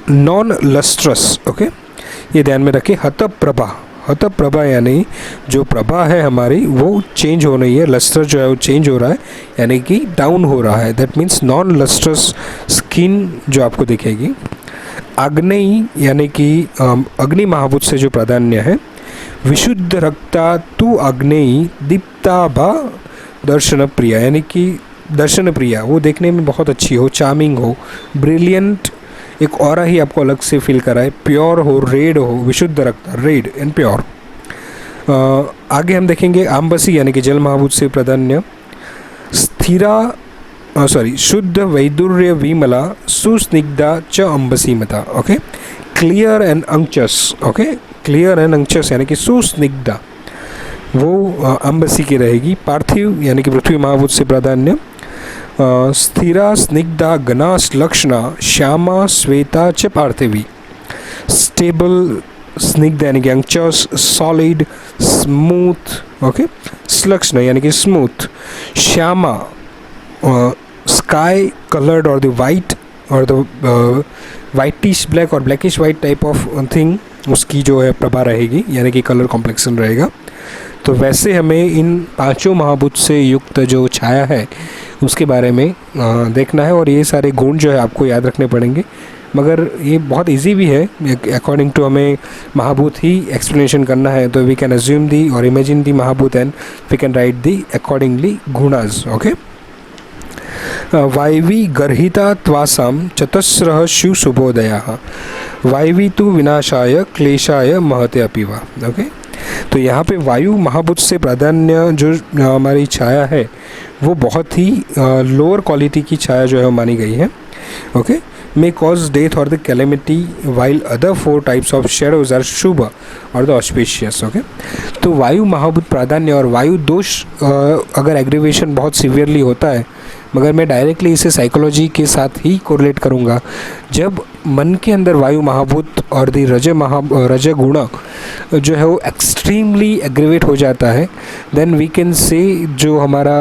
non lustrous, okay, ये ध्यान में रखें। हत प्रभा, हत प्रभा यानी जो प्रभा है हमारी वो चेंज हो रही है, लस्टर जो है वो चेंज हो रहा है, यानी कि डाउन हो रहा है। दैट मीन्स नॉन लस्टर्स स्किन जो आपको दिखेगी। आग्नेयी यानी कि अग्नि महाभूत से जो प्राधान्य है। विशुद्ध रक्ता तु आग्नेयी दीप्ता भा दर्शन प्रिया, यानी कि दर्शन प्रिया वो देखने में बहुत अच्छी हो, चार्मिंग हो, ब्रिलियंट, एक ऑरा ही आपको अलग से फील कराए, प्योर हो, रेड हो, विशुद्ध रक्ता रेड एंड प्योर। आगे हम देखेंगे आम्बसी यानी कि जल महाभूत से प्राधान्य। स्थिरा शुद्ध वैदुर्य विमला सुस्निग्धा च अम्बसी मता। ओके, क्लियर एंड अंगचस। ओके, क्लियर एंड अंगचस यानी कि सुस्निग्धा वो अम्बसी की रहेगी। पार्थिव यानी कि पृथ्वी महाभूत से प्राधान्य। स्थिरा स्निग्धा घना लक्षणा श्यामा श्वेता च पार्थिवी। स्टेबल स्निग्ध यानी कि अंगचस, सॉलिड, स्मूथ। ओके, श्लक्षण यानी कि स्मूथ। श्यामा स्काई कलर्ड और द वाइट और द वाइटिश ब्लैक और blackish white type of thing उसकी जो है प्रभा रहेगी, यानी कि कलर कॉम्प्लेक्सन रहेगा। तो वैसे हमें इन पांचों महाभूत से युक्त जो छाया है उसके बारे में देखना है, और ये सारे गुण जो है आपको याद रखने पड़ेंगे। मगर ये बहुत इजी भी है, अकॉर्डिंग टू हमें महाभूत ही एक्सप्लेनेशन करना है, तो वी कैन अज्यूम दी और इमेजिन दी महाभूत and we can write the accordingly गुणास। ओके, वायवी गर्हिता त्वासाम चतस्रः शिव शुभोदयाः वायवी तु विनाशाय क्लेशाय महते अपिवा। ओके, तो यहाँ पे वायु महाभूत से प्राधान्य जो हमारी छाया है वो बहुत ही लोअर क्वालिटी की छाया जो है मानी गई है। Okay, may cause death or the calamity while other four types of shadows are शुभ और the auspicious। ओके, तो वायु महाभूत प्राधान्य और वायु दोष अगर एग्रीवेशन बहुत सीवियरली होता है, मगर मैं डायरेक्टली इसे साइकोलॉजी के साथ ही कोरिलेट करूँगा। जब मन के अंदर वायु महाभूत और दी रज गुण जो है वो एक्सट्रीमली एग्रीवेट हो जाता है, देन वी कैन से जो हमारा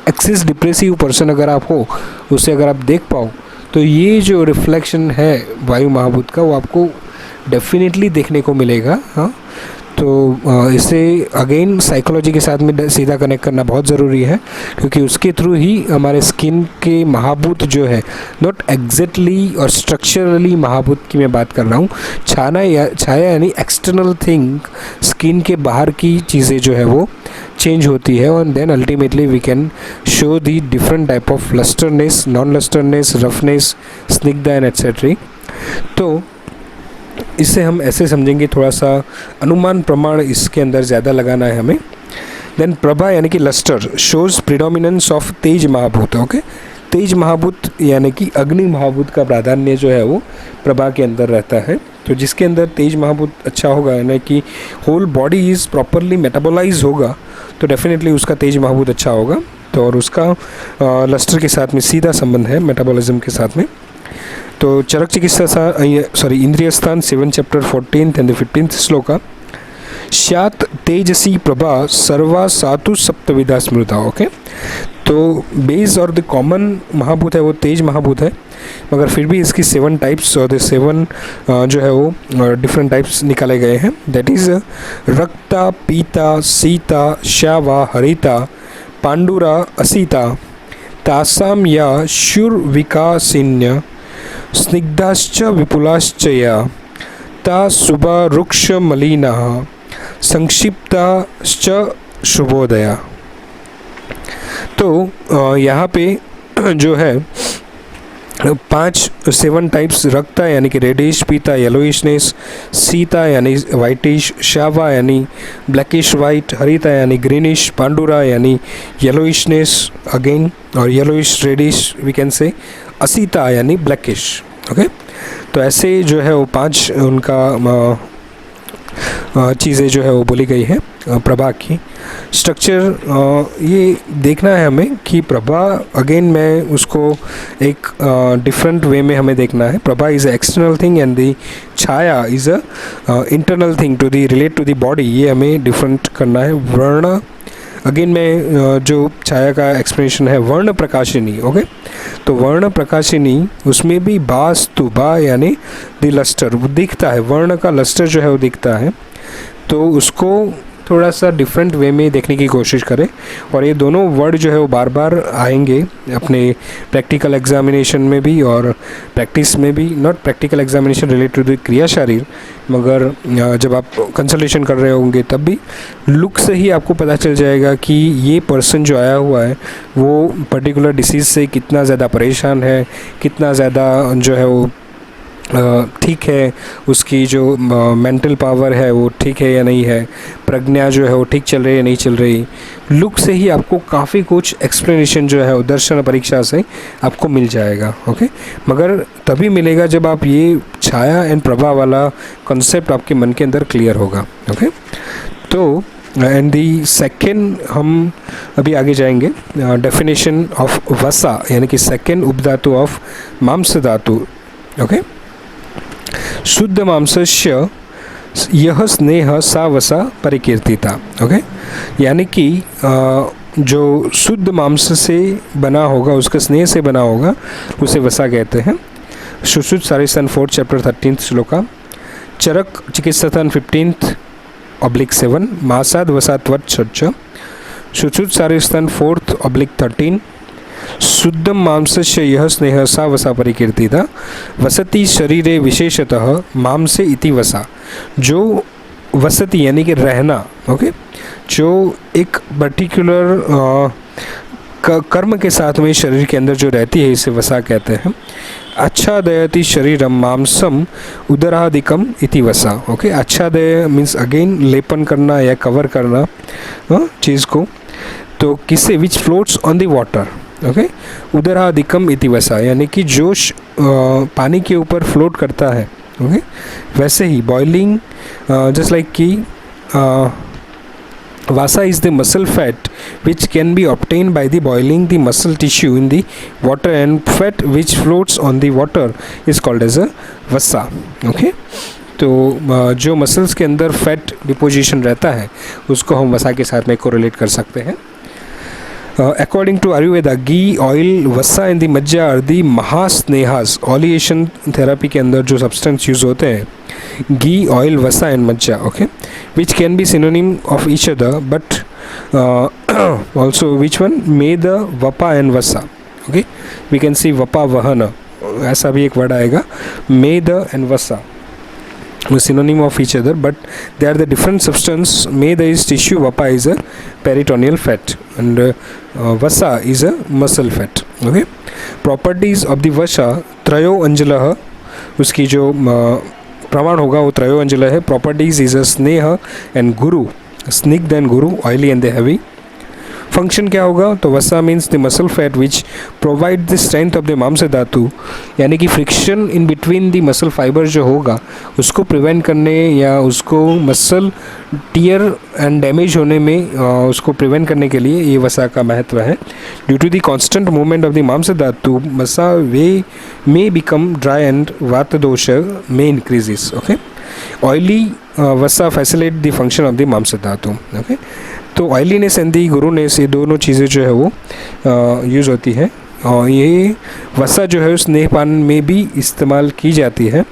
एक्सेस डिप्रेसिव पर्सन अगर आप हो, उसे अगर आप देख पाओ, तो ये जो रिफ्लेक्शन है वायु महाभूत का वो आपको डेफिनेटली देखने को मिलेगा। हाँ, तो इसे अगेन साइकोलॉजी के साथ में सीधा कनेक्ट करना बहुत ज़रूरी है, क्योंकि उसके थ्रू ही हमारे स्किन के महाभूत जो है, नॉट एग्जैक्टली और स्ट्रक्चरली महाभूत की मैं बात कर रहा हूँ, छाया यानी एक्सटर्नल थिंग, स्किन के बाहर की चीज़ें जो है वो चेंज होती है, और then ultimately we can show the different type of lustreness, non lustreness, roughness, स्निग्धा एंड एटसेट्रा। तो इससे हम ऐसे समझेंगे, थोड़ा सा अनुमान प्रमाण इसके अंदर ज़्यादा लगाना है हमें। देन प्रभा यानी कि लस्टर शोज प्रिडोमिनेंस ऑफ तेज महाभूत। ओके, तेज महाभूत यानी कि अग्नि महाभूत का प्राधान्य जो है वो प्रभा के अंदर रहता है। तो जिसके अंदर तेज महाभूत अच्छा होगा, यानी कि whole body is properly metabolise होगा, तो डेफिनेटली उसका तेज महाभूत अच्छा होगा। तो और उसका लस्टर के साथ में सीधा संबंध है, मेटाबॉलिज्म के साथ में। तो चरक चिकित्सा इंद्रिय स्थान 7 chapter 14th and 15th shloka स्यात् तेजसी प्रभा सर्वा सातु सप्तविधा स्मृता। ओके, तो बेस और द कॉमन महाभूत है वो तेज महाभूत है, मगर फिर भी इसकी 7 टाइप्स और 7 जो है वो डिफरेंट टाइप्स निकाले गए हैं। दैट इज़ रक्ता, पीता, सीता, श्यावा, हरिता, पांडुरा, असीता, तासाम या शुर्विकासिन्य, स्निग्धाश्च विपुलाश्च या ता शुभा रुक्ष मलिना, संक्षिप्ताश्च शुभोदया। तो यहाँ पे जो है 7 टाइप्स, रक्ता यानी कि रेडिश, पीता येलोइशनेस, सीता यानी वाइटिश, श्यावा यानी ब्लैकिश वाइट, हरिता यानी ग्रीनिश, पांडुरा यानी येलोइशनेस अगेन और yellowish reddish we can say, असीता यानी ब्लैकिश। ओके, तो ऐसे जो है वो 5 उनका चीज़ें जो है वो बोली गई है प्रभा की। स्ट्रक्चर ये देखना है हमें कि प्रभा, अगेन मैं उसको एक डिफरेंट वे में हमें देखना है। प्रभा is a external thing and the छाया is a internal thing to the relate to the body, ये हमें डिफरेंट करना है। वर्ण, अगेन मैं जो छाया का एक्सप्लेनेशन है वर्ण प्रकाशिनी। ओके, तो वर्ण प्रकाशिनी उसमें भी बास्तु, बा यानी द लस्टर वो दिखता है, वर्ण का लस्टर जो है वो दिखता है। तो उसको थोड़ा सा डिफरेंट वे में देखने की कोशिश करें। और ये दोनों वर्ड जो है वो बार बार आएंगे अपने प्रैक्टिकल एग्जामिनेशन में भी और प्रैक्टिस में भी। Not practical examination related to क्रिया शरीर, मगर जब आप कंसल्टेशन कर रहे होंगे तब भी लुक से ही आपको पता चल जाएगा कि ये पर्सन जो आया हुआ है वो पर्टिकुलर डिसीज़ से कितना ज़्यादा परेशान है, कितना ज़्यादा जो है वो ठीक है, उसकी जो मेंटल पावर है वो ठीक है या नहीं है, प्रज्ञा जो है वो ठीक चल रही है या नहीं चल रही। लुक से ही आपको काफ़ी कुछ एक्सप्लेनेशन जो है वो दर्शन परीक्षा से आपको मिल जाएगा। ओके, मगर तभी मिलेगा जब आप ये छाया एंड प्रभा वाला कॉन्सेप्ट आपके मन के अंदर क्लियर होगा। ओके, तो एंड दी सेकेंड हम अभी आगे जाएंगे, डेफिनेशन ऑफ वसा यानी कि सेकेंड उपधातु ऑफ मांस धातु। ओके, शुद्ध मांसस्य यह स्नेह सा वसा परिकीर्तिता। ओके, यानी कि जो शुद्ध मांस से बना होगा, उसके स्नेह से बना होगा, उसे वसा कहते हैं। सुश्रुत सारिस्थान 4 चैप्टर 13 श्लोका, चरक चिकित्सास्थान 15/7 मासाद वसात्वत षट्च, सुश्रुत सारिस्थान 4/13 शुद्ध मांसस्य यह स्नेह सा वसा परिकीर्तिता वसति शरीरे विशेषतः मांसे इति वसा। जो वसति यानी कि रहना, ओके, जो एक पर्टिकुलर कर्म के साथ में शरीर के अंदर जो रहती है इसे वसा कहते हैं। आच्छादयति शरीरम मांसम उदरादिकम इति वसा। ओके, आच्छादय मीन्स अगेन लेपन करना या कवर करना चीज़ को, तो किससे, which floats on the water. Okay, उदरादिकम इति वसा, यानी कि जो पानी के ऊपर फ्लोट करता है। ओके, वैसे ही बॉइलिंग जस्ट लाइक कि वसा is the muscle fat which can be obtain by the boiling the muscle tissue in the water and fat which floats on the water is called as a वसा। Okay, तो जो muscles के अंदर fat deposition रहता है उसको हम वसा के साथ में कोरिलेट कर सकते हैं। According to Ayurveda, ghee, oil, वसा एंड दी मज्जा आर दी महास्नेहास। ऑलिएशन थेरापी के अंदर जो सब्सटेंस यूज होते हैं, घी, ऑयल, वसा एंड मज्जा, okay, which can B synonym of each other but also which one, मेद, वपा and vasa. Okay, we can सी वपा वहन, ऐसा भी एक वर्ड आएगा, मेद एंड वसा synonym of each other, but they are the different substance. Meda is tissue, vapa is a peritoneal fat, and vasa is a muscle fat. Okay, properties of the vasa, त्रयो अंजलः, उसकी जो प्रमाण होगा वो त्रयो अंजलः है। properties is a स्नेह and गुरु, स्निग्ध and Guru, oily and the heavy। Function क्या होगा, तो वसा means the muscle fat which provide the strength of the मांस धातु, यानी कि friction in between the muscle fibre जो होगा उसको प्रिवेंट करने या उसको मसल टियर एंड डैमेज होने में उसको प्रिवेंट करने के लिए ये वसा का महत्व है। Due to the constant movement of the मांस धातु वसा वे मे बिकम ड्राई एंड वात दोष मे इंक्रीजेस। ओके, ऑयली वसा facilitate the function of the मांस धातु। ओके, तो ऑयलीनेस एंड दी गुरुनेस, ये दोनों चीज़ें जो है वो यूज़ होती है। और ये वसा जो है स्नेहपान में भी इस्तेमाल की जाती है,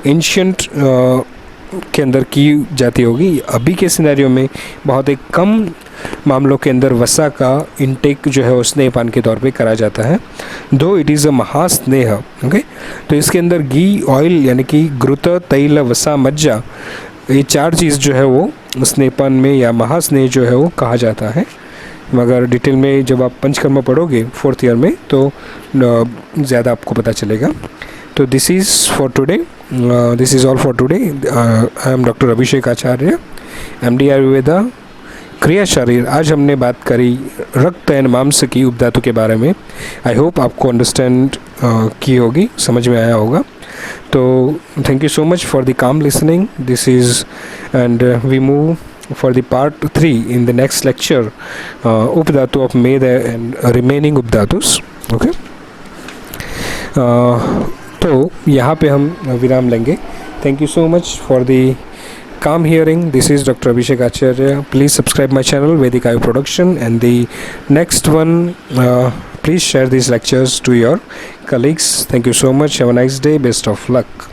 एंशियंट के अंदर की जाती होगी। अभी के सिनेरियो में बहुत एक कम मामलों के अंदर वसा का इनटेक जो है वो स्नेहपान के तौर पे करा जाता है, दो इट इज़ अ महास्नेह। ओके, तो इसके अंदर घी, ऑयल यानी कि घृत, तैल, वसा, मज्जा, ये चार चीज़ जो है वो स्नेहपान में या महास्नेह जो है वो कहा जाता है। मगर डिटेल में जब आप पंचकर्म पढ़ोगे 4th ईयर में तो ज़्यादा आपको पता चलेगा। तो this is for today, this is all for today. I am doctor Abhishek Acharya, MD Ayurveda, क्रिया शरीर। आज हमने बात करी रक्त एंड मांस की उपधातु के बारे में। आई होप आपको अंडरस्टैंड की होगी, समझ में आया होगा। तो thank you so much for the calm listening. This is and we move for the part 3 in the next lecture, updhatu of Meda and remaining updhatus. Okay, तो यहाँ पे हम विराम लेंगे। Thank you so much for the calm hearing. This is Dr. Abhishek Acharya. Please subscribe my channel Vedic Ayu Production, and the next one please share these lectures to your colleagues. Thank you so much. Have a nice day. Best of luck.